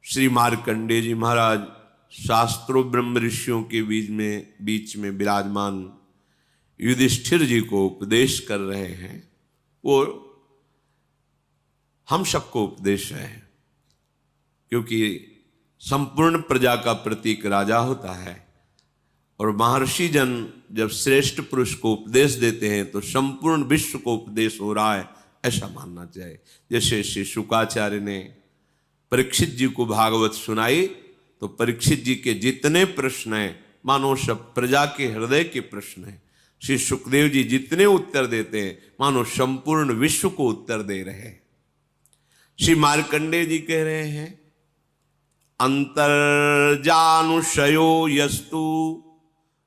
श्री मार्कंडेय जी महाराज शास्त्रों ब्रह्म ऋषियों के बीच में विराजमान युधिष्ठिर जी को उपदेश कर रहे हैं। वो हम सबको उपदेश है, क्योंकि संपूर्ण प्रजा का प्रतीक राजा होता है और महर्षि जन जब श्रेष्ठ पुरुष को उपदेश देते हैं तो संपूर्ण विश्व को उपदेश हो रहा है, ऐसा मानना चाहिए। जैसे श्री शुकाचार्य ने परीक्षित जी को भागवत सुनाई तो परीक्षित जी के जितने प्रश्न हैं मानो सब प्रजा के हृदय के प्रश्न हैं। श्री सुखदेव जी जितने उत्तर देते हैं मानो संपूर्ण विश्व को उत्तर दे रहे हैं। श्री मार्कंडेय जी कह रहे हैं अंतर्जानुषयो यस्तु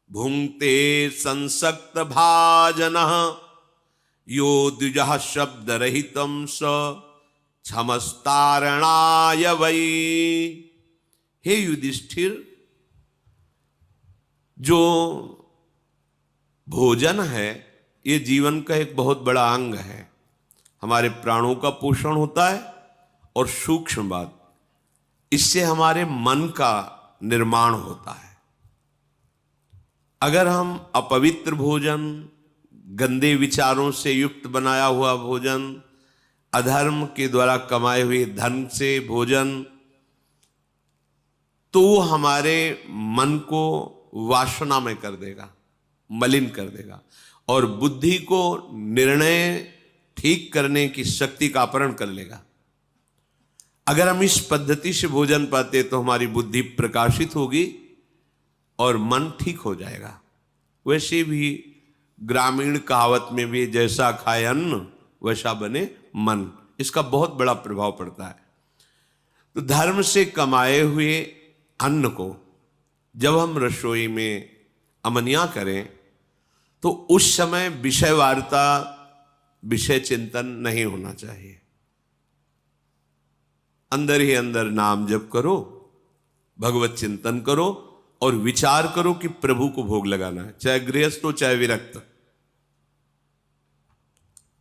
भुंक्ते संसक्त भाजनः यो द्विजः शब्द रहितम स क्षमस्तारणाय वै। हे युधिष्ठिर, जो भोजन है ये जीवन का एक बहुत बड़ा अंग है। हमारे प्राणों का पोषण होता है और सूक्ष्म बात, इससे हमारे मन का निर्माण होता है। अगर हम अपवित्र भोजन, गंदे विचारों से युक्त बनाया हुआ भोजन, अधर्म के द्वारा कमाए हुए धन से भोजन, तो वो हमारे मन को वासना में कर देगा, मलिन कर देगा और बुद्धि को निर्णय ठीक करने की शक्ति का अपहरण कर लेगा। अगर हम इस पद्धति से भोजन पाते तो हमारी बुद्धि प्रकाशित होगी और मन ठीक हो जाएगा। वैसे भी ग्रामीण कहावत में भी जैसा खाए अन्न वैसा बने मन, इसका बहुत बड़ा प्रभाव पड़ता है। तो धर्म से कमाए हुए अन्न को जब हम रसोई में अमनिया करें तो उस समय विषय वार्ता, विषय चिंतन नहीं होना चाहिए। अंदर ही अंदर नाम जप करो, भगवत चिंतन करो और विचार करो कि प्रभु को भोग लगाना है, चाहे गृहस्थ हो चाहे विरक्त।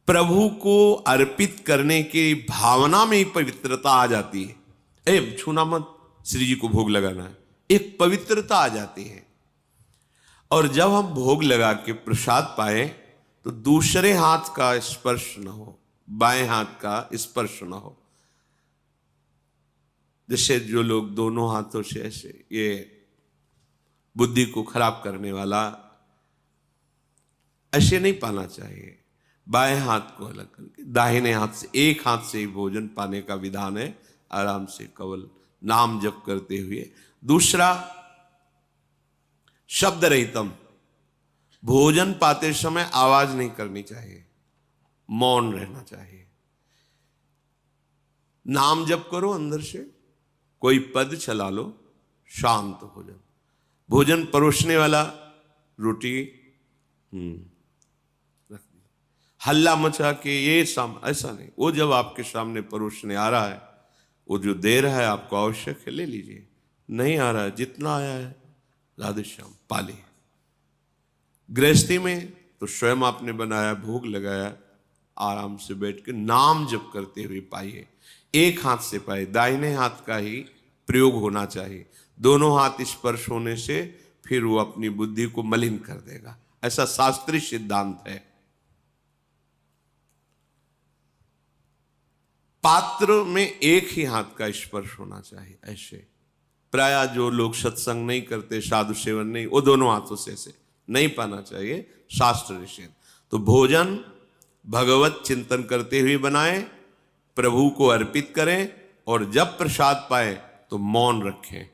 प्रभु को अर्पित करने की भावना में ही पवित्रता आ जाती है। छूना मत, श्री जी को भोग लगाना है, एक पवित्रता आ जाती है। और जब हम भोग लगा के प्रसाद पाए तो दूसरे हाथ का स्पर्श न हो, बाएं हाथ का स्पर्श न हो। जैसे जो लोग दोनों हाथों से ऐसे, ये बुद्धि को खराब करने वाला, ऐसे नहीं पाना चाहिए। बाएं हाथ को अलग करके दाहिने हाथ से, एक हाथ से ही भोजन पाने का विधान है। आराम से केवल नाम जप करते हुए। दूसरा, शब्द रहितम, भोजन पाते समय आवाज नहीं करनी चाहिए, मौन रहना चाहिए। नाम जप करो अंदर से, कोई पद चला लो, शांत भोजन। भोजन परोसने वाला रोटी रख दी, हल्ला मचा के ये ऐसा नहीं। वो जब आपके सामने परोसने आ रहा है, वो जो दे रहा है आपको आवश्यक है, ले लीजिए। नहीं आ रहा है, जितना आया है राधे श्याम पाली। गृहस्थी में तो स्वयं आपने बनाया, भोग लगाया, आराम से बैठ के नाम जप करते हुए पाइए। एक हाथ से पाए, दाहिने हाथ का ही प्रयोग होना चाहिए। दोनों हाथ स्पर्श होने से फिर वो अपनी बुद्धि को मलिन कर देगा, ऐसा शास्त्रीय सिद्धांत है। पात्र में एक ही हाथ का स्पर्श होना चाहिए। ऐसे प्राय जो लोग सत्संग नहीं करते, साधु सेवन नहीं, वो दोनों हाथों से ऐसे नहीं पाना चाहिए, शास्त्र निषेध। तो भोजन भगवत चिंतन करते हुए बनाएं, प्रभु को अर्पित करें और जब प्रसाद पाए तो मौन रखें।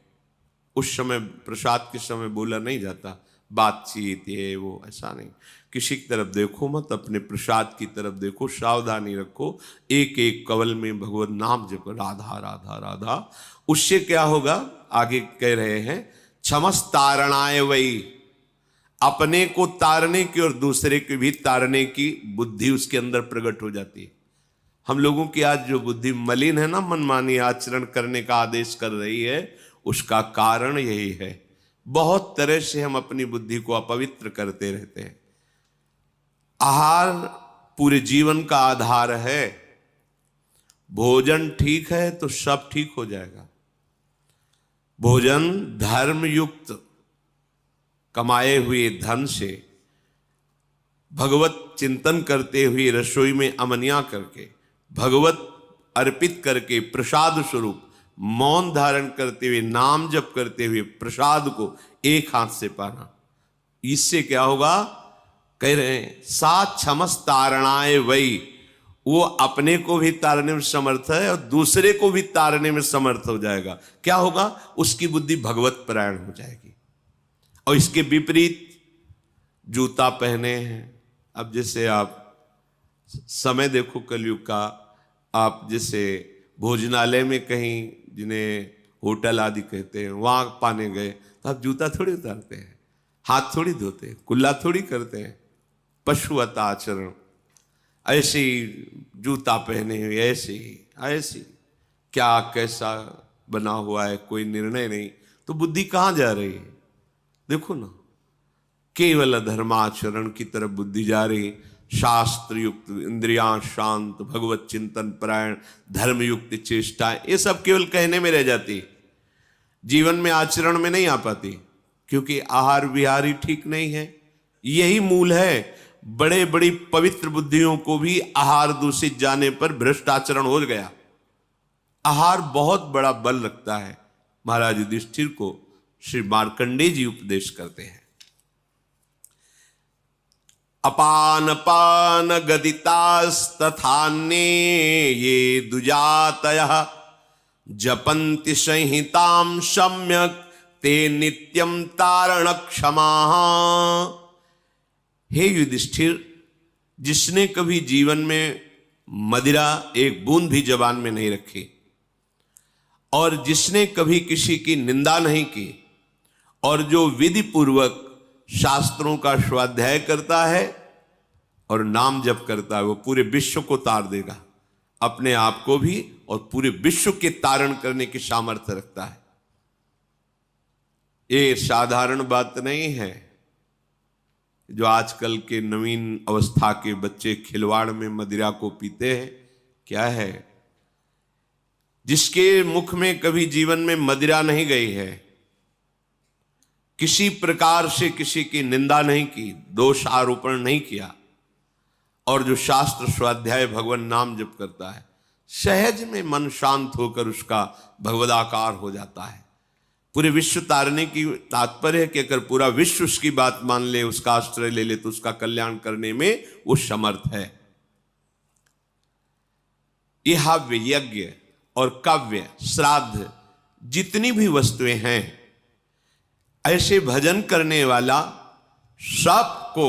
उस समय प्रसाद के समय बोला नहीं जाता, बातचीत ये वो ऐसा नहीं। किसी की तरफ देखो मत, अपने प्रसाद की तरफ देखो, सावधानी रखो। एक एक कवल में भगवत नाम जप, राधा राधा राधा। उससे क्या होगा, आगे कह रहे हैं क्षमस तारणाय वही, अपने को तारने की और दूसरे को भी तारने की बुद्धि उसके अंदर प्रकट हो जाती है। हम लोगों की आज जो बुद्धि मलिन है ना, मनमानी आचरण करने का आदेश कर रही है, उसका कारण यही है। बहुत तरह से हम अपनी बुद्धि को अपवित्र करते रहते हैं। आहार पूरे जीवन का आधार है। भोजन ठीक है तो सब ठीक हो जाएगा। भोजन धर्म युक्त कमाए हुए धन से भगवत चिंतन करते हुए रसोई में अमनिया करके भगवत अर्पित करके प्रसाद स्वरूप मौन धारण करते हुए नाम जप करते हुए प्रसाद को एक हाथ से पाना, इससे क्या होगा? कह रहे हैं सा क्षमस तारणाए वही, वो अपने को भी तारने में समर्थ है और दूसरे को भी तारने में समर्थ हो जाएगा। क्या होगा? उसकी बुद्धि भगवत परायण हो जाएगी। और इसके विपरीत जूता पहने हैं, अब जैसे आप समय देखो कलयुग का, आप जैसे भोजनालय में कहीं, जिन्हें होटल आदि कहते हैं, वहां पाने गए तो आप जूता थोड़ी उतारते हैं, हाथ थोड़ी धोते हैं, कुल्ला थोड़ी करते हैं, पशुवत आचरण। ऐसे ही जूता पहने हुए ऐसे क्या कैसा बना हुआ है, कोई निर्णय नहीं, तो बुद्धि कहाँ जा रही है? देखो ना, केवल धर्माचरण की तरफ बुद्धि जा रही। शास्त्र युक्त इंद्रियां शांत, भगवत चिंतन परायण, धर्म युक्त चेष्टाएं, ये सब केवल कहने में रह जाती, जीवन में आचरण में नहीं आ पाती, क्योंकि आहार विहार ही ठीक नहीं है। यही मूल है। बड़े बड़ी पवित्र बुद्धियों को भी आहार दूषित जाने पर भ्रष्ट आचरण हो गया। आहार बहुत बड़ा बल रखता है। महाराज युधिष्ठिर को श्री मार्कंडेय जी उपदेश करते हैं, अपान पान गदितास्तथान्ये ये दुजातयः जपन्ति संहितां सम्यक् ते नित्यं तारण क्षमाः। हे युधिष्ठिर, जिसने कभी जीवन में मदिरा एक बूंद भी जबान में नहीं रखी और जिसने कभी किसी की निंदा नहीं की और जो विधि पूर्वक शास्त्रों का स्वाध्याय करता है और नाम जप करता है, वो पूरे विश्व को तार देगा, अपने आप को भी और पूरे विश्व के तारण करने की सामर्थ्य रखता है। ये साधारण बात नहीं है। जो आजकल के नवीन अवस्था के बच्चे खिलवाड़ में मदिरा को पीते हैं, क्या है? जिसके मुख में कभी जीवन में मदिरा नहीं गई है, किसी प्रकार से किसी की निंदा नहीं की, दोष आरोपण नहीं किया, और जो शास्त्र स्वाध्याय भगवान नाम जप करता है, सहज में मन शांत होकर उसका भगवदाकार हो जाता है। पूरे विश्व तारने की तात्पर्य है कि अगर पूरा विश्व उसकी बात मान ले, उसका आश्रय ले ले, तो उसका कल्याण करने में वो समर्थ है। यह हव्य, यज्ञ और काव्य, श्राद्ध, जितनी भी वस्तुएं हैं, ऐसे भजन करने वाला सबको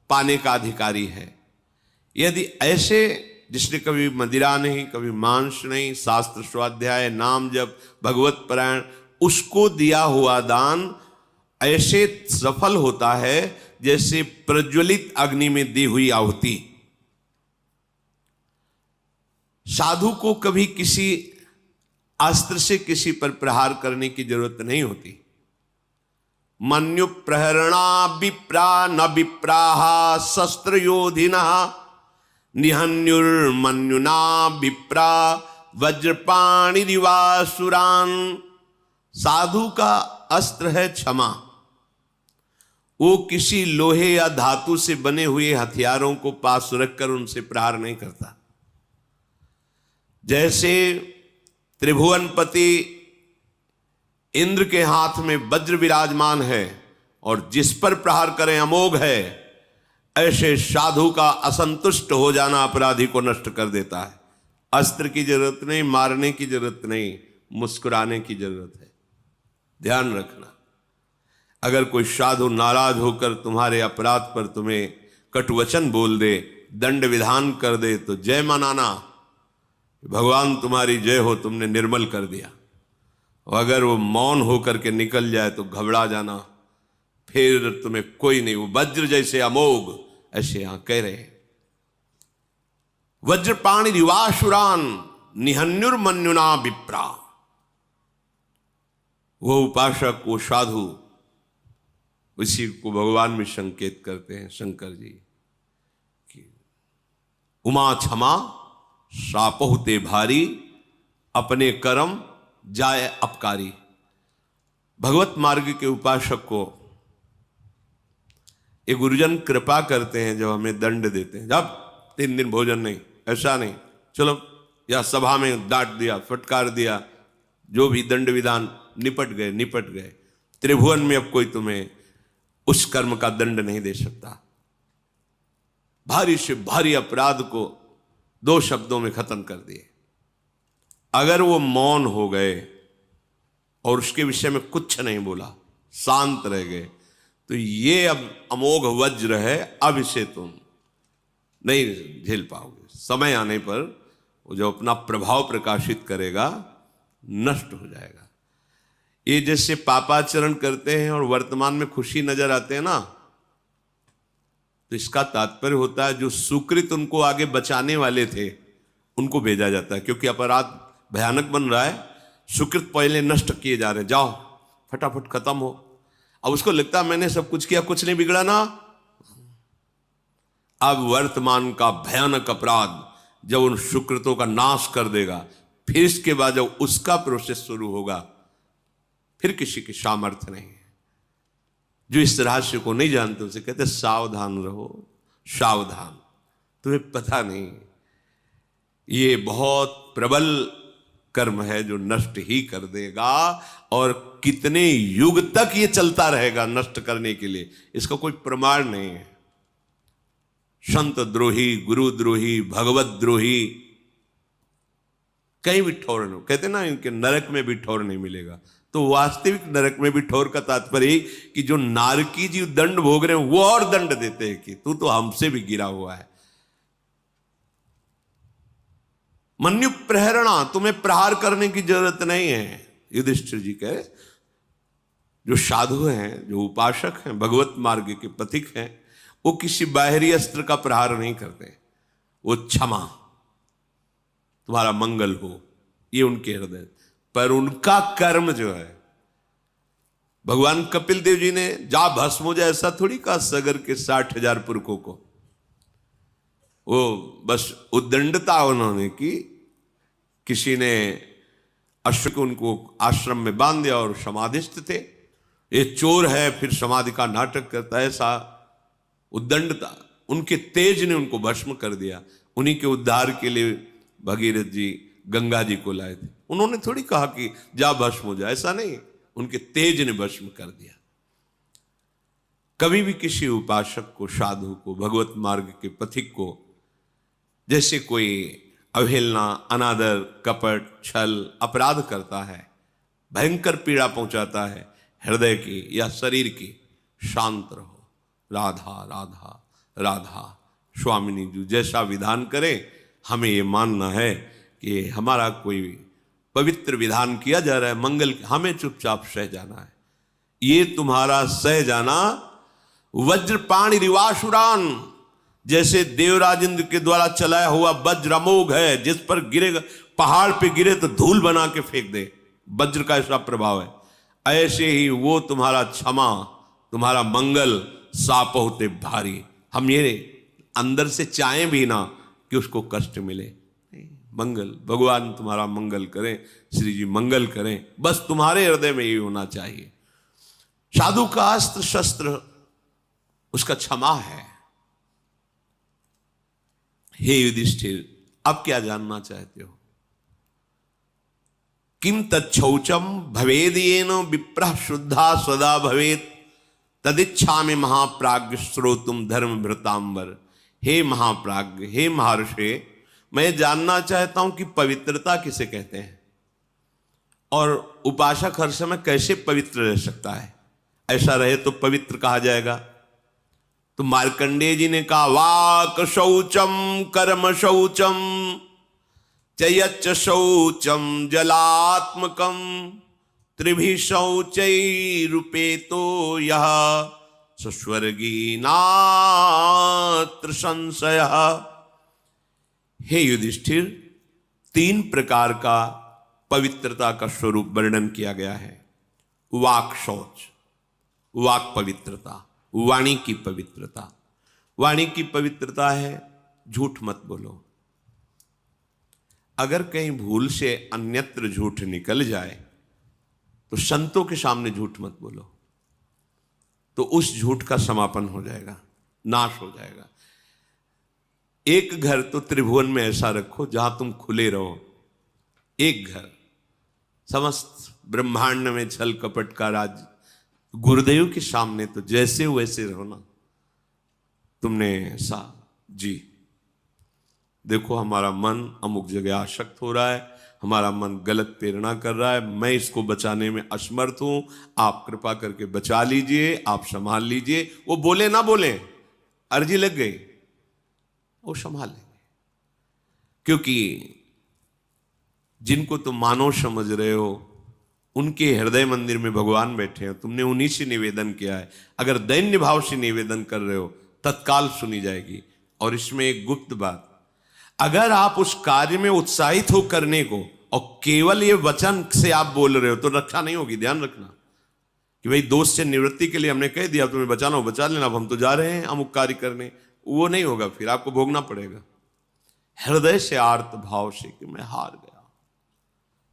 पाने का अधिकारी है। यदि ऐसे जिसने कभी मदिरा नहीं, कभी मांस नहीं, शास्त्र स्वाध्याय, नाम जप, भगवत परायण, उसको दिया हुआ दान ऐसे सफल होता है जैसे प्रज्वलित अग्नि में दी हुई आहुति। साधु को कभी किसी अस्त्र से किसी पर प्रहार करने की जरूरत नहीं होती। मन्यु प्रहरणा विप्रा न विप्राहा शस्त्र योधिना निहन्युर्मन्युना विप्रा वज्रपाणिरिवासुरान। साधु का अस्त्र है क्षमा। वो किसी लोहे या धातु से बने हुए हथियारों को पास रखकर उनसे प्रहार नहीं करता। जैसे त्रिभुवनपति इंद्र के हाथ में वज्र विराजमान है और जिस पर प्रहार करें अमोघ है, ऐसे साधु का असंतुष्ट हो जाना अपराधी को नष्ट कर देता है। अस्त्र की जरूरत नहीं, मारने की जरूरत नहीं, मुस्कुराने की जरूरत है। ध्यान रखना, अगर कोई साधु नाराज होकर तुम्हारे अपराध पर तुम्हें कटुवचन बोल दे, दंड विधान कर दे, तो जय मनाना, भगवान तुम्हारी जय हो, तुमने निर्मल कर दिया। और अगर वो मौन होकर के निकल जाए तो घबरा जाना, फिर तुम्हें कोई नहीं, वो वज्र जैसे अमोघ, ऐसे यहां कह रहे हैं। वज्रपाणि रिवासुरान निहन्युर्मन्युना विप्रा। वो उपासक, वो साधु, उसी को भगवान में संकेत करते हैं शंकर जी कि उमा क्षमा सापहुते भारी, अपने कर्म जाए अपकारी। भगवत मार्ग के उपासक को ये गुरुजन कृपा करते हैं, जब हमें दंड देते हैं, जब 3 दिन भोजन नहीं, ऐसा नहीं, चलो या सभा में डांट दिया, फटकार दिया, जो भी दंड विधान, निपट गए। त्रिभुवन में अब कोई तुम्हें उस कर्म का दंड नहीं दे सकता। भारी से भारी अपराध को 2 शब्दों में खत्म कर दिए। अगर वो मौन हो गए और उसके विषय में कुछ नहीं बोला, शांत रह गए, तो ये अब अमोघ वज्र है, अब इसे तुम नहीं झेल पाओगे। समय आने पर वो जो अपना प्रभाव प्रकाशित करेगा, नष्ट हो जाएगा। ये जैसे पापाचरण करते हैं और वर्तमान में खुशी नजर आते हैं ना, तो इसका तात्पर्य होता है जो सुकृत उनको आगे बचाने वाले थे उनको भेजा जाता है, क्योंकि अपराध भयानक बन रहा है, सुकृत पहले नष्ट किए जा रहे हैं, जाओ फटाफट खत्म हो। अब उसको लगता है मैंने सब कुछ किया, कुछ नहीं बिगड़ा ना। अब वर्तमान का भयानक अपराध जब उन सुकृतों का नाश कर देगा, फिर इसके बाद जब उसका प्रोसेस शुरू होगा, फिर किसी की सामर्थ्य नहीं है। जो इस रहस्य को नहीं जानते उसे कहते सावधान रहो, सावधान, तुम्हें पता नहीं ये बहुत प्रबल कर्म है जो नष्ट ही कर देगा, और कितने युग तक ये चलता रहेगा नष्ट करने के लिए, इसका कोई प्रमाण नहीं है। संत द्रोही, गुरु द्रोही, भगवत द्रोही कहीं भी ठौर नहीं, कहते ना इनके नरक में भी ठौर नहीं मिलेगा। तो वास्तविक नरक में भी ठौर का तात्पर्य कि जो नारकी जी दंड भोग रहे हैं वो और दंड देते हैं कि तू तो हमसे भी गिरा हुआ है। मन्यु प्रहरणा, तुम्हें प्रहार करने की जरूरत नहीं है। युधिष्ठिर जी कहे जो साधु हैं, जो उपासक हैं, भगवत मार्ग के पथिक हैं, वो किसी बाहरी अस्त्र का प्रहार नहीं करते। वो क्षमा, तुम्हारा मंगल हो, ये उनके हृदय। पर उनका कर्म जो है, भगवान कपिल देव जी ने जा भस्म हो जाए ऐसा थोड़ी कहा सगर के 60,000 पुरखों को। वो बस उद्दंडता उन्होंने की, किसी ने अश्व को उनको आश्रम में बांध दिया और समाधिस्थ थे। ये चोर है फिर समाधि का नाटक करता है, ऐसा उद्दंडता, उनके तेज ने उनको भस्म कर दिया। उन्हीं के उद्धार के लिए भगीरथ जी गंगा जी को लाए थे। उन्होंने थोड़ी कहा कि जा भस्म हो जाए, ऐसा नहीं, उनके तेज ने भस्म कर दिया। कभी भी किसी उपासक को, साधु को, भगवत मार्ग के पथिक को जैसे कोई अवहेलना, अनादर, कपट, छल, अपराध करता है, भयंकर पीड़ा पहुंचाता है हृदय की या शरीर की, शांत रहो। राधा राधा राधा, स्वामिनी जी जैसा विधान करें, हमें ये मानना है कि हमारा कोई पवित्र विधान किया जा रहा है मंगल, हमें चुपचाप सह जाना है। ये तुम्हारा सह जाना वज्रपाणि रिवासुरान, जैसे देवराज इंद्र के द्वारा चलाया हुआ वज्र अमोघ है, जिस पर गिरेगा, पहाड़ पे गिरे तो धूल बना के फेंक दे, वज्र का ऐसा प्रभाव है। ऐसे ही वो तुम्हारा क्षमा, तुम्हारा मंगल साप होते भारी। हम ये अंदर से चाहें भी ना कि उसको कष्ट मिले, मंगल, भगवान तुम्हारा मंगल करें, श्री जी मंगल करें, बस तुम्हारे हृदय में ये होना चाहिए। साधु का अस्त्र शस्त्र उसका क्षमा है। हे युधिष्ठिर, अब क्या जानना चाहते हो? किम तच्छौचम भवेद येन विप्रः शुद्धा सदा भवेत तदिच्छामि महाप्राज्ञ श्रोतुम धर्म भृतांबर। हे महाप्राज्ञ, हे महर्षि, मैं जानना चाहता हूं कि पवित्रता किसे कहते हैं और उपासक हर समय कैसे पवित्र रह सकता है। ऐसा रहे तो पवित्र कहा जाएगा। तो मार्कंडेय जी ने कहा वाक शौचम कर्म शौचम चयच्च शौचम जलात्मकम त्रिभि शौचैरुपेतो यः सुस्वर्गी नात्र संशयः। हे युधिष्ठिर, 3 प्रकार का पवित्रता का स्वरूप वर्णन किया गया है। वाक शौच, वाक पवित्रता, वाणी की पवित्रता। वाणी की पवित्रता है झूठ मत बोलो। अगर कहीं भूल से अन्यत्र झूठ निकल जाए तो संतों के सामने झूठ मत बोलो, तो उस झूठ का समापन हो जाएगा, नाश हो जाएगा। एक घर तो त्रिभुवन में ऐसा रखो जहां तुम खुले रहो। एक घर, समस्त ब्रह्मांड में छल कपट का राज, गुरुदेव के सामने तो जैसे वैसे रहो ना। तुमने ऐसा जी, देखो हमारा मन अमुक जगह आसक्त हो रहा है, हमारा मन गलत प्रेरणा कर रहा है, मैं इसको बचाने में असमर्थ हूं, आप कृपा करके बचा लीजिए, आप संभाल लीजिए। वो बोले ना बोले, अर्जी लग गई, वो संभाल लेंगे। क्योंकि जिनको तुम मानव समझ रहे हो उनके हृदय मंदिर में भगवान बैठे हैं, तुमने उन्हीं से निवेदन किया है। अगर दैन्य भाव से निवेदन कर रहे हो तत्काल सुनी जाएगी। और इसमें एक गुप्त बात, अगर आप उस कार्य में उत्साहित हो करने को और केवल ये वचन से आप बोल रहे हो तो रक्षा नहीं होगी। ध्यान रखना कि भाई दोष से निवृत्ति के लिए हमने कह दिया तुम्हें बचाना हो बचा लेना, अब हम तो जा रहे हैं अमुक कार्य करने, वो नहीं होगा, फिर आपको भोगना पड़ेगा। हृदय से आर्त भाव से कि मैं हार गया।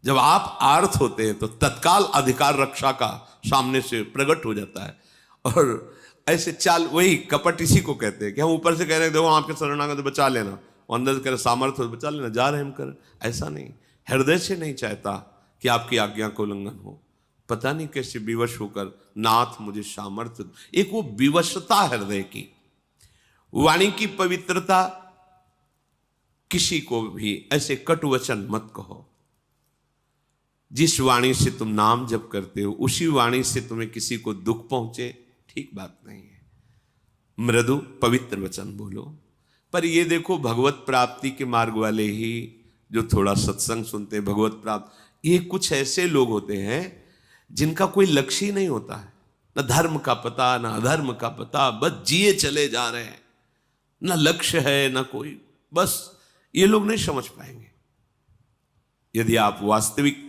जब आप आर्त होते हैं तो तत्काल अधिकार रक्षा का सामने से प्रकट हो जाता है। और ऐसे चाल, वही कपट इसी को कहते हैं कि हम ऊपर से कह रहे हैं देखो आपके शरणागत तो बचा लेना, और अंदर से कह रहे सामर्थ्य हो बचा लेना, जा रहे हम कर। ऐसा नहीं, हृदय से नहीं चाहता कि आपकी आज्ञा को उल्लंघन हो। पता नहीं कैसे विवश होकर नाथ मुझे सामर्थ्य, एक वो विवशता हृदय की, वाणी की पवित्रता। किसी को भी ऐसे कटु वचन मत कहो। जिस वाणी से तुम नाम जप करते हो उसी वाणी से तुम्हें किसी को दुख पहुंचे, ठीक बात नहीं है। मृदु पवित्र वचन बोलो। पर ये देखो भगवत प्राप्ति के मार्ग वाले ही जो थोड़ा सत्संग सुनते हैं, भगवत प्राप्त, ये कुछ ऐसे लोग होते हैं जिनका कोई लक्ष्य ही नहीं होता है, न धर्म का पता न अधर्म का पता, बस जिए चले जा रहे हैं, न लक्ष्य है न कोई, बस ये लोग नहीं समझ पाएंगे। यदि आप वास्तविक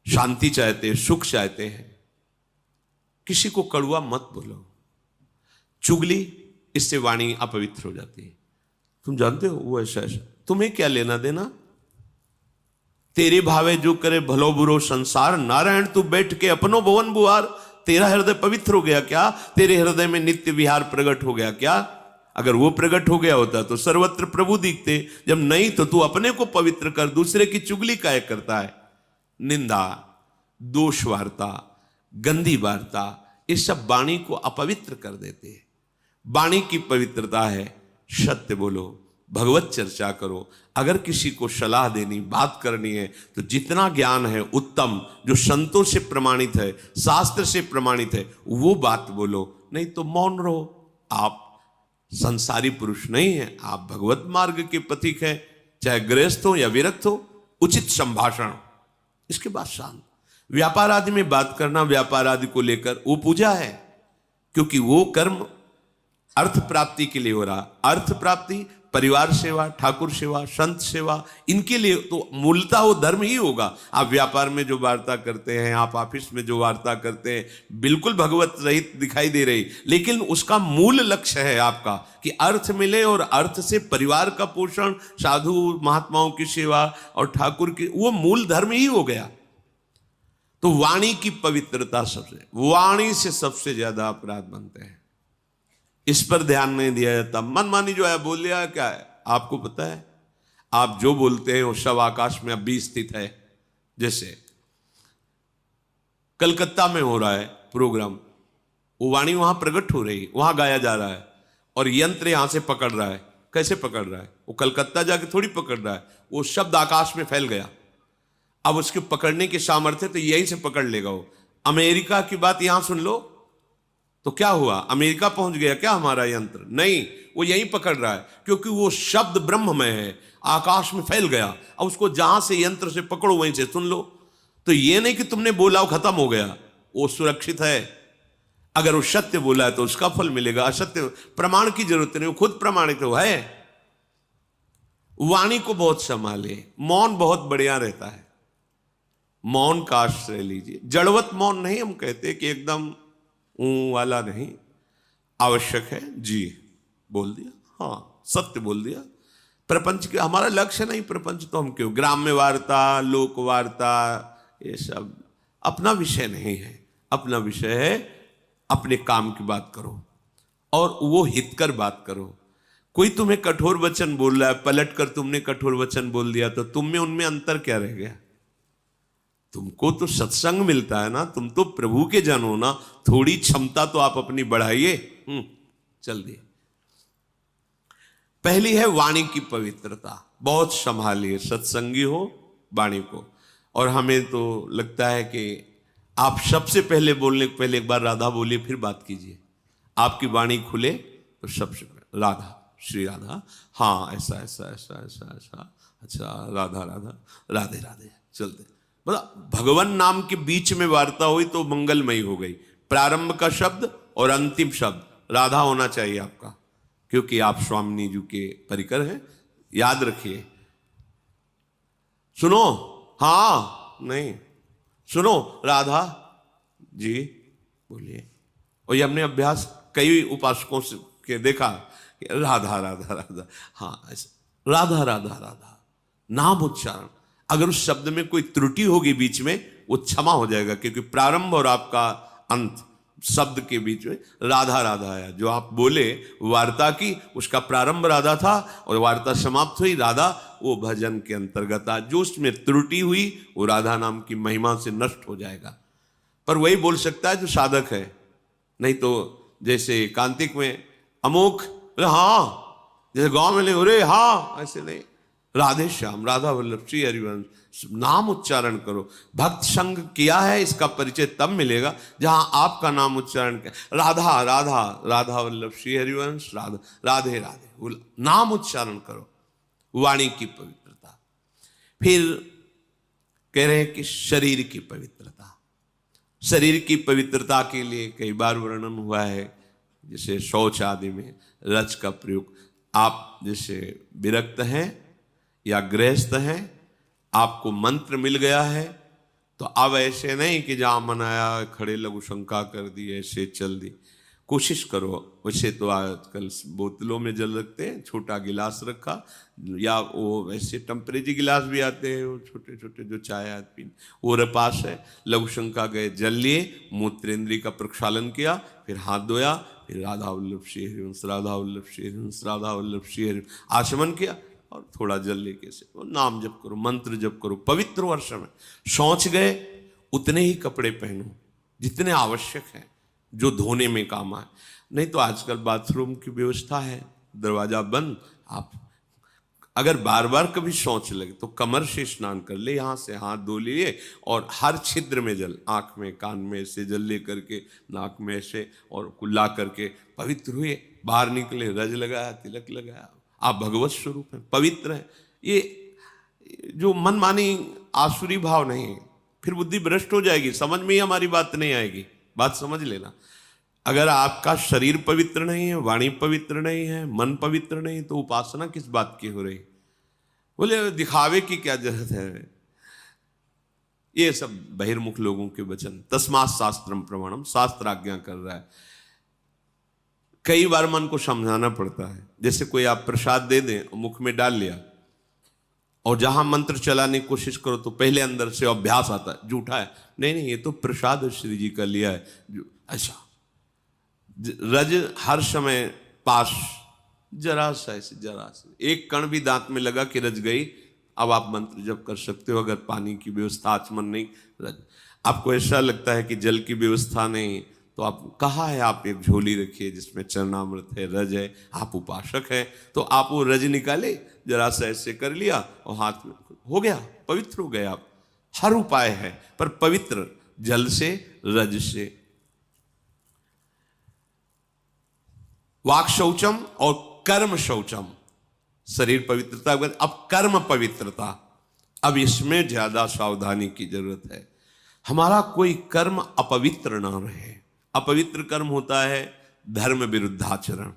शांति चाहते हैं, सुख चाहते हैं, किसी को कड़वा मत बोलो। चुगली, इससे वाणी अपवित्र हो जाती है। तुम जानते हो वो ऐसा ऐसा, तुम्हें क्या लेना देना, तेरे भावे जो करे भलो बुरो संसार, नारायण तू बैठ के अपनो भवन बुहार। तेरा हृदय पवित्र हो गया क्या? तेरे हृदय में नित्य विहार प्रकट हो गया क्या? अगर वो प्रकट हो गया होता तो सर्वत्र प्रभु दिखते। जब नहीं तो तू अपने को पवित्र कर, दूसरे की चुगली काहे करता है? निंदा, दोष वार्ता, गंदी वार्ता, ये सब वाणी को अपवित्र कर देते हैं। वाणी की पवित्रता है सत्य बोलो, भगवत चर्चा करो। अगर किसी को सलाह देनी, बात करनी है तो जितना ज्ञान है उत्तम, जो संतों से प्रमाणित है, शास्त्र से प्रमाणित है, वो बात बोलो। नहीं तो मौन रहो। आप संसारी पुरुष नहीं है, आप भगवत मार्ग के पथिक हैं, चाहे गृहस्थ हो या विरक्त हो। उचित संभाषण, इसके बाद शांत। व्यापार आदि में बात करना, व्यापार आदि को लेकर, वो पूजा है, क्योंकि वो कर्म अर्थ प्राप्ति के लिए हो रहा। अर्थ प्राप्ति, परिवार सेवा, ठाकुर सेवा, संत सेवा, इनके लिए तो मूलतः वो धर्म ही होगा। आप व्यापार में जो वार्ता करते हैं, आप ऑफिस में जो वार्ता करते हैं, बिल्कुल भगवत रहित दिखाई दे रही, लेकिन उसका मूल लक्ष्य है आपका कि अर्थ मिले, और अर्थ से परिवार का पोषण, साधु महात्माओं की सेवा और ठाकुर की, वो मूल धर्म ही हो गया। तो वाणी की पवित्रता सबसे, वाणी से सबसे ज्यादा अपराध बनते हैं। इस पर ध्यान नहीं दिया जाता। मनमानी जो है बोल दिया, क्या है आपको पता है? आप जो बोलते हैं वो सब आकाश में अभी स्थित है। जैसे कलकत्ता में हो रहा है प्रोग्राम, वो वाणी वहां प्रकट हो रही, वहां गाया जा रहा है, और यंत्र यहां से पकड़ रहा है। कैसे पकड़ रहा है? वो कलकत्ता जाके थोड़ी पकड़ रहा है, वो शब्द आकाश में फैल गया। अब उसके पकड़ने की सामर्थ्य तो यहीं से पकड़ लेगा वो। अमेरिका की बात यहां सुन लो तो क्या हुआ? अमेरिका पहुंच गया क्या हमारा यंत्र? नहीं, वो यहीं पकड़ रहा है, क्योंकि वो शब्द ब्रह्म में है, आकाश में फैल गया। अब उसको जहां से यंत्र से पकड़ो वहीं से सुन लो। तो ये नहीं कि तुमने बोला वो खत्म हो गया, वो सुरक्षित है। अगर वो सत्य बोला है तो उसका फल मिलेगा, असत्य प्रमाण की जरूरत नहीं, वो खुद प्रमाणित हो है। वाणी को बहुत संभाले, मौन बहुत बढ़िया रहता है। मौन का आश्रय लीजिए। जड़वत मौन नहीं हम कहते कि एकदम वाला नहीं, आवश्यक है जी बोल दिया, हाँ सत्य बोल दिया। प्रपंच के हमारा लक्ष्य नहीं, प्रपंच तो हम क्यों, ग्राम्य वार्ता, लोक वार्ता, ये सब अपना विषय नहीं है, अपना विषय है अपने काम की बात करो और वो हित कर बात करो। कोई तुम्हें कठोर वचन बोल रहा है, पलट कर तुमने कठोर वचन बोल दिया, तो तुम में उनमें अंतर क्या रह गया? तुमको तो सत्संग मिलता है ना, तुम तो प्रभु के जन हो ना, थोड़ी क्षमता तो आप अपनी बढ़ाइए। चल दिए। पहली है वाणी की पवित्रता, बहुत संभालिए, सत्संगी हो वाणी को। और हमें तो लगता है कि आप सबसे पहले बोलने के पहले एक बार राधा बोलिए, फिर बात कीजिए। आपकी वाणी खुले तो सबसे पहले राधा, श्री राधा, हाँ ऐसा ऐसा ऐसा ऐसा ऐसा, अच्छा राधा राधा, राधे राधे, चलते। मतलब भगवान नाम के बीच में वार्ता हुई तो मंगलमयी हो गई। प्रारंभ का शब्द और अंतिम शब्द राधा होना चाहिए आपका, क्योंकि आप स्वामिनी जी के परिकर हैं। याद रखिए। सुनो, हाँ नहीं, सुनो राधा जी बोलिए। और ये हमने अभ्यास कई उपासकों से के देखा, राधा राधा राधा, हाँ ऐसा राधा राधा राधा, नाम उच्चारण। अगर उस शब्द में कोई त्रुटि होगी बीच में, वो क्षमा हो जाएगा, क्योंकि प्रारंभ और आपका अंत शब्द के बीच में राधा राधा आया। जो आप बोले वार्ता की, उसका प्रारंभ राधा था और वार्ता समाप्त हुई राधा, वो भजन के अंतर्गत आ। जो उसमें त्रुटि हुई वो राधा नाम की महिमा से नष्ट हो जाएगा। पर वही बोल सकता है जो साधक है, नहीं तो जैसे कांतिक में अमोक, हाँ, जैसे गांव में ले, अरे हाँ, ऐसे नहीं। राधे श्याम, राधा वल्लभ, श्री हरिवंश, नाम उच्चारण करो। भक्त संग किया है, इसका परिचय तब मिलेगा जहां आपका नाम उच्चारण किया। राधा राधा, राधा वल्लभ, श्री हरिवंश, राधा राधे राधे, नाम उच्चारण करो। वाणी की पवित्रता। फिर कह रहे हैं कि शरीर की पवित्रता। शरीर की पवित्रता के लिए कई बार वर्णन हुआ है, जैसे शौच आदि में रज का प्रयोग। आप जैसे विरक्त हैं या गृहस्थ हैं, आपको मंत्र मिल गया है, तो अब ऐसे नहीं कि जहां मनाया खड़े लघु शंका कर दी, ऐसे चल दी। कोशिश करो। वैसे तो आजकल बोतलों में जल रखते हैं, छोटा गिलास रखा, या वो वैसे टेम्परेरी गिलास भी आते हैं, वो छोटे छोटे जो चाय आती, वो पास है। लघु शंका गए, जल लिए, मूत्रेंद्री का प्रक्षालन किया, फिर हाथ धोया, फिर राधा वल्लभ श्री हरिवंश, राधा वल्लभ श्री हरिवंश, राधा वल्लभ श्री हरिवंश आचमन किया, और थोड़ा जल लेके से नाम जप करो, मंत्र जप करो, पवित्र वर्ष में। शौच गए, उतने ही कपड़े पहनो जितने आवश्यक हैं, जो धोने में काम आए। नहीं तो आजकल बाथरूम की व्यवस्था है, दरवाजा बंद, आप अगर बार बार कभी शौच लगे तो कमर से स्नान कर ले, यहाँ से हाथ धो लिए, और हर छिद्र में जल, आंख में कान में ऐसे जल ले करके, नाक में ऐसे, और कुल्ला करके पवित्र हुए, बाहर निकले, रज लगाया, तिलक लगाया, आप भगवत स्वरूप हैं, पवित्र हैं। ये जो मनमानी आसुरी भाव नहीं है, फिर बुद्धि भ्रष्ट हो जाएगी, समझ में ही हमारी बात नहीं आएगी। बात समझ लेना। अगर आपका शरीर पवित्र नहीं है, वाणी पवित्र नहीं है, मन पवित्र नहीं, तो उपासना किस बात की हो रही? बोले दिखावे की क्या जरूरत है? ये सब बहिर्मुख लोगों के वचन। तस्मात् शास्त्रम प्रमाणम, शास्त्र आज्ञा कर रहा है। कई बार मन को समझाना पड़ता है। जैसे कोई आप प्रसाद दे दें, मुख में डाल लिया, और जहां मंत्र चलाने की कोशिश करो तो पहले अंदर से अभ्यास आता है, झूठा है, नहीं नहीं, ये तो प्रसाद श्री जी का लिया है, ऐसा रज हर समय पास, जरा सा ऐसे, जरा सा एक कण भी दांत में लगा कि रज गई। अब आप मंत्र जप कर सकते हो, अगर पानी की व्यवस्था, आचमन नहीं, रज। आपको ऐसा लगता है कि जल की व्यवस्था नहीं, तो आप कहा है, आप एक झोली रखिए जिसमें चरणामृत है, रज है, आप उपासक है, तो आप वो रज निकाले, जरा सा ऐसे कर लिया और हाथ में हो गया, पवित्र हो गए आप। हर उपाय है, पर पवित्र जल से, रज से। वाक शौचम और कर्म शौचम, शरीर पवित्रता। अब कर्म पवित्रता, अब इसमें ज्यादा सावधानी की जरूरत है। हमारा कोई कर्म अपवित्र ना रहे। अपवित्र कर्म होता है धर्म विरुद्धाचरण,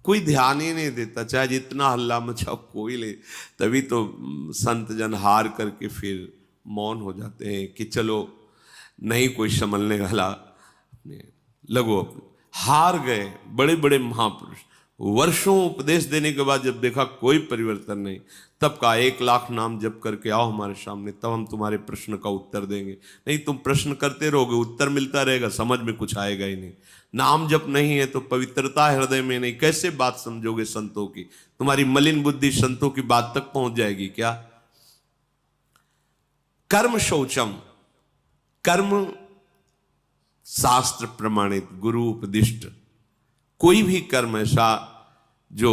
कोई ध्यान ही नहीं देता, चाहे जितना हल्ला मचाओ कोई ले। तभी तो संत जन हार करके फिर मौन हो जाते हैं कि चलो नहीं कोई संभलने वाला, लगो, हार गए। बड़े बड़े महापुरुष, वर्षों उपदेश देने के बाद जब देखा कोई परिवर्तन नहीं, तब कहा 1,00,000 नाम जप करके आओ हमारे सामने, तब हम तुम्हारे प्रश्न का उत्तर देंगे। नहीं तुम प्रश्न करते रहोगे, उत्तर मिलता रहेगा, समझ में कुछ आएगा ही नहीं। नाम जप नहीं है तो पवित्रता हृदय में नहीं, कैसे बात समझोगे संतों की? तुम्हारी मलिन बुद्धि संतों की बात तक पहुंच जाएगी क्या? कर्म शौचम, कर्म शास्त्र प्रमाणित, गुरु उपदिष्ट कोई भी कर्म ऐसा जो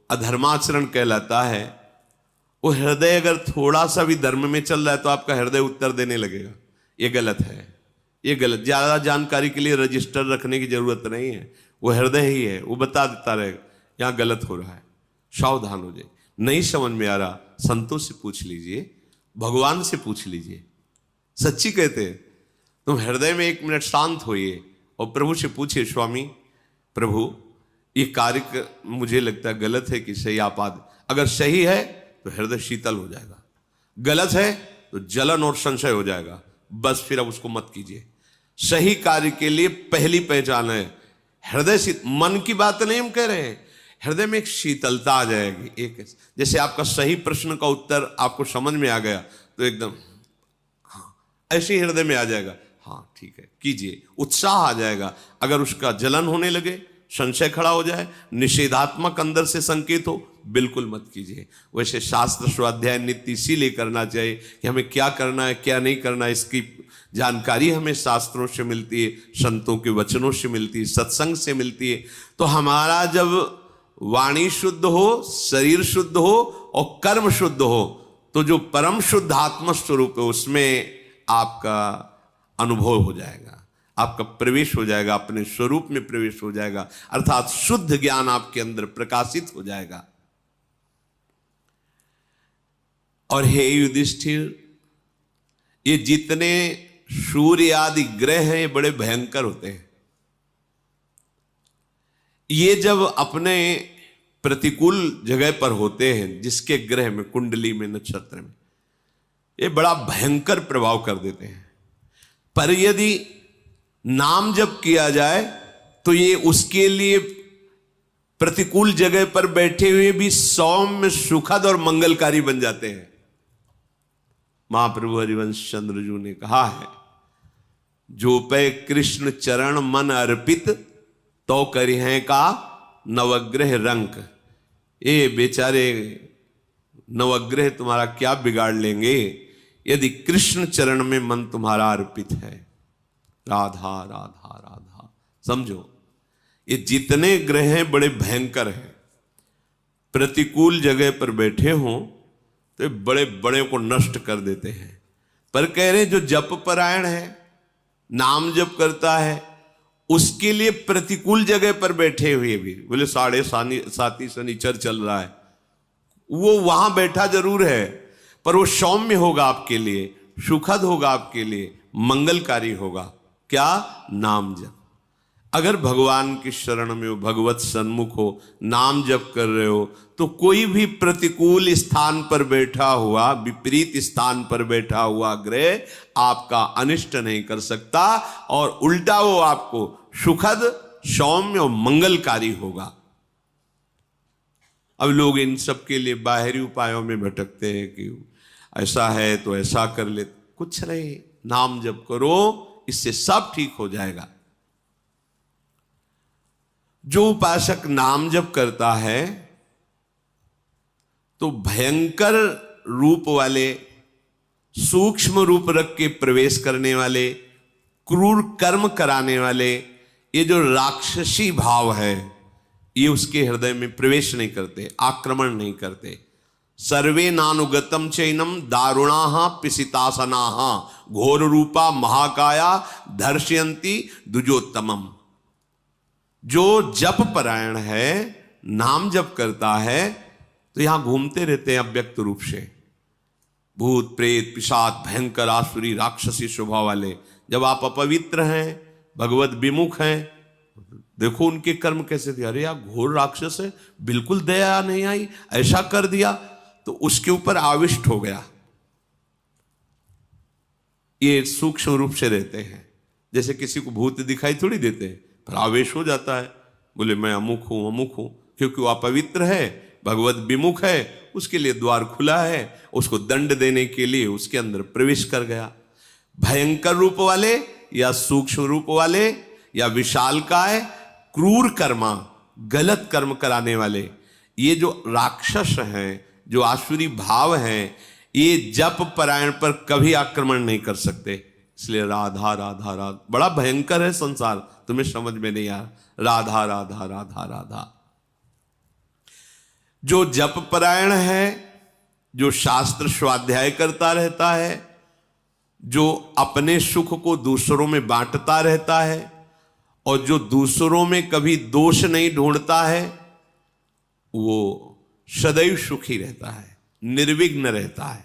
अधर्माचरण कहलाता है, वो हृदय अगर थोड़ा सा भी धर्म में चल रहा है तो आपका हृदय उत्तर देने लगेगा। ये गलत है, ये गलत। ज्यादा जानकारी के लिए रजिस्टर रखने की जरूरत नहीं है, वो हृदय ही है, वो बता देता रहेगा यहां गलत हो रहा है, सावधान हो जाए। नहीं समझ में आ रहा, संतों से पूछ लीजिए, भगवान से पूछ लीजिए। सच्ची कहते हैं, तुम हृदय में 1 मिनट शांत होइए और प्रभु से पूछिए, स्वामी प्रभु ये कार्य मुझे लगता है गलत है कि सही, आप अगर सही है तो हृदय शीतल हो जाएगा, गलत है तो जलन और संशय हो जाएगा। बस फिर अब उसको मत कीजिए। सही कार्य के लिए पहली पहचान है हृदय शीत। मन की बात नहीं हम कह रहे हैं, हृदय में एक शीतलता आ जाएगी। एक जैसे आपका सही प्रश्न का उत्तर आपको समझ में आ गया तो एकदम हाँ ऐसे ही हृदय में आ जाएगा, हाँ ठीक है कीजिए, उत्साह आ जाएगा। अगर उसका जलन होने लगे, संशय खड़ा हो जाए, निषेधात्मक अंदर से संकेत हो, बिल्कुल मत कीजिए। वैसे शास्त्र स्वाध्याय नित्य इसीलिए करना चाहिए कि हमें क्या करना है क्या नहीं करना है, इसकी जानकारी हमें शास्त्रों से मिलती है, संतों के वचनों से मिलती है, सत्संग से मिलती है। तो हमारा जब वाणी शुद्ध हो, शरीर शुद्ध हो और कर्म शुद्ध हो, तो जो परम शुद्ध आत्म स्वरूप है उसमें आपका अनुभव हो जाएगा, आपका प्रवेश हो जाएगा, अपने स्वरूप में प्रवेश हो जाएगा, अर्थात शुद्ध ज्ञान आपके अंदर प्रकाशित हो जाएगा। और हे युधिष्ठिर, ये जितने सूर्य आदि ग्रह हैं ये बड़े भयंकर होते हैं। ये जब अपने प्रतिकूल जगह पर होते हैं, जिसके ग्रह में, कुंडली में, नक्षत्र में, ये बड़ा भयंकर प्रभाव कर देते हैं। पर यदि नाम जप किया जाए तो ये उसके लिए प्रतिकूल जगह पर बैठे हुए भी सौम्य, सुखद और मंगलकारी बन जाते हैं। महाप्रभु हरिवंश चंद्र जी ने कहा है, जो पे कृष्ण चरण मन अर्पित तो करिहें का नवग्रह रंक। ये बेचारे नवग्रह तुम्हारा क्या बिगाड़ लेंगे यदि कृष्ण चरण में मन तुम्हारा अर्पित है। राधा राधा राधा, समझो ये जितने ग्रह हैं बड़े भयंकर हैं। प्रतिकूल जगह पर बैठे हों तो ये बड़े बड़े को नष्ट कर देते हैं। पर कह रहे जो जप परायण है, नाम जप करता है, उसके लिए प्रतिकूल जगह पर बैठे हुए भी, बोले 7.5 शनिचर चल रहा है, वो वहां बैठा जरूर है पर वो सौम्य होगा आपके लिए, सुखद होगा आपके लिए, मंगलकारी होगा। क्या? नाम जप। अगर भगवान की शरण में हो, भगवत सन्मुख हो, नाम जप कर रहे हो, तो कोई भी प्रतिकूल स्थान पर बैठा हुआ, विपरीत स्थान पर बैठा हुआ ग्रह आपका अनिष्ट नहीं कर सकता, और उल्टा वो आपको सुखद, सौम्य और मंगलकारी होगा। अब लोग इन सब के लिए बाहरी उपायों में भटकते हैं कि ऐसा है तो ऐसा कर ले। कुछ नहीं, नाम जप करो, इससे सब ठीक हो जाएगा। जो उपासक नाम जप करता है तो भयंकर रूप वाले, सूक्ष्म रूप रख के प्रवेश करने वाले, क्रूर कर्म कराने वाले, ये जो राक्षसी भाव है ये उसके हृदय में प्रवेश नहीं करते, आक्रमण नहीं करते। सर्वे नानुगतम चैनम दारुणाहा पिसितासनाहा घोर रूपा महाकाया दर्शयंती द्विजोत्तमम। जो जप परायण है, नाम जप करता है, तो यहां घूमते रहते हैं अव्यक्त रूप से भूत प्रेत पिशाच, भयंकर आसुरी राक्षसी स्वभाव वाले। जब आप अपवित्र हैं, भगवत विमुख हैं, देखो उनके कर्म कैसे थे। अरे यार घोर राक्षस है, बिल्कुल दया नहीं आई, ऐसा कर दिया, तो उसके ऊपर आविष्ट हो गया। ये सूक्ष्म रूप से रहते हैं। जैसे किसी को भूत दिखाई थोड़ी देते हैं, पर आवेश हो जाता है, बोले मैं अमुक हूं अमुक हूं, क्योंकि वो अपवित्र है, भगवत विमुख है, उसके लिए द्वार खुला है, उसको दंड देने के लिए उसके अंदर प्रवेश कर गया। भयंकर रूप वाले या सूक्ष्म रूप वाले या विशालकाय, क्रूर कर्मा, गलत कर्म कराने वाले, ये जो राक्षस हैं, जो आसुरी भाव हैं, ये जप परायण पर कभी आक्रमण नहीं कर सकते। इसलिए राधा राधा राधा बड़ा भयंकर है संसार, तुम्हें समझ में नहीं आ राधा राधा राधा राधा। जो जप परायण है, जो शास्त्र स्वाध्याय करता रहता है, जो अपने सुख को दूसरों में बांटता रहता है और जो दूसरों में कभी दोष नहीं ढूंढता है, वो सदैव सुखी रहता है, निर्विघ्न रहता है।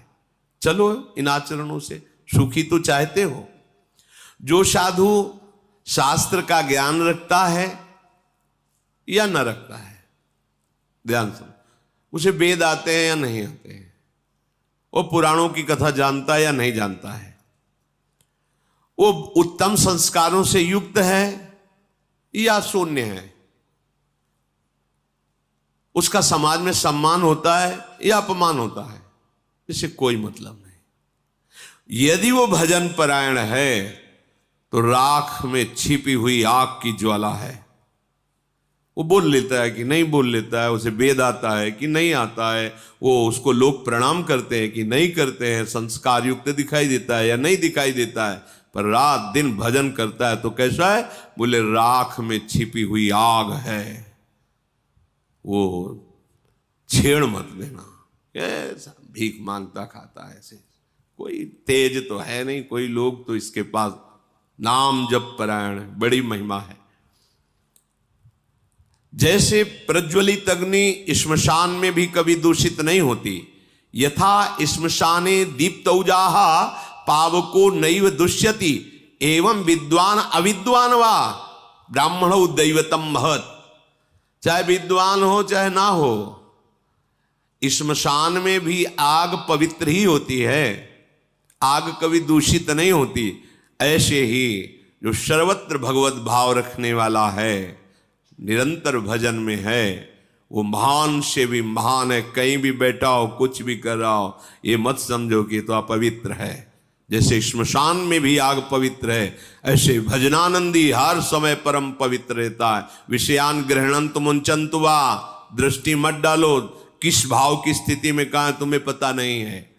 चलो इन आचरणों से सुखी तो चाहते हो। जो साधु शास्त्र का ज्ञान रखता है या न रखता है, ध्यान सुनो, उसे वेद आते हैं या नहीं आते हैं, वो पुराणों की कथा जानता है या नहीं जानता है, वो उत्तम संस्कारों से युक्त है या शून्य है, उसका समाज में सम्मान होता है या अपमान होता है, इससे कोई मतलब नहीं। यदि वो भजन परायण है तो राख में छिपी हुई आग की ज्वाला है। वो बोल लेता है कि नहीं बोल लेता है, उसे वेद आता है कि नहीं आता है, वो उसको लोग प्रणाम करते हैं कि नहीं करते हैं, संस्कार युक्त दिखाई देता है या नहीं दिखाई देता है, पर रात दिन भजन करता है तो कैसा है? बोले राख में छिपी हुई आग है, वो छेड़ मत देना। कैसा भीख मांगता खाता है ऐसे, कोई तेज तो है नहीं, कोई लोग तो इसके पास नाम जप परायण है, बड़ी महिमा है। जैसे प्रज्वलित अग्नि श्मशान में भी कभी दूषित नहीं होती, यथा श्मशाने दीप्तौजाः पावको नैव दुष्यति, एवं विद्वान अविद्वान वा ब्राह्मणो दैवतम महत्। चाहे विद्वान हो चाहे ना हो, श्मशान में भी आग पवित्र ही होती है, आग कभी दूषित नहीं होती। ऐसे ही जो सर्वत्र भगवत भाव रखने वाला है, निरंतर भजन में है, वो महान से भी महान है। कहीं भी बैठा हो, कुछ भी कर रहा हो, ये मत समझो कि तो अपवित्र है। जैसे श्मशान में भी आग पवित्र है, ऐसे भजनानंदी हर समय परम पवित्र रहता है। विषयान ग्रहणंत मुंचंतु वा, दृष्टि मत डालो, किस भाव की स्थिति में कहाँ तुम्हें पता नहीं है।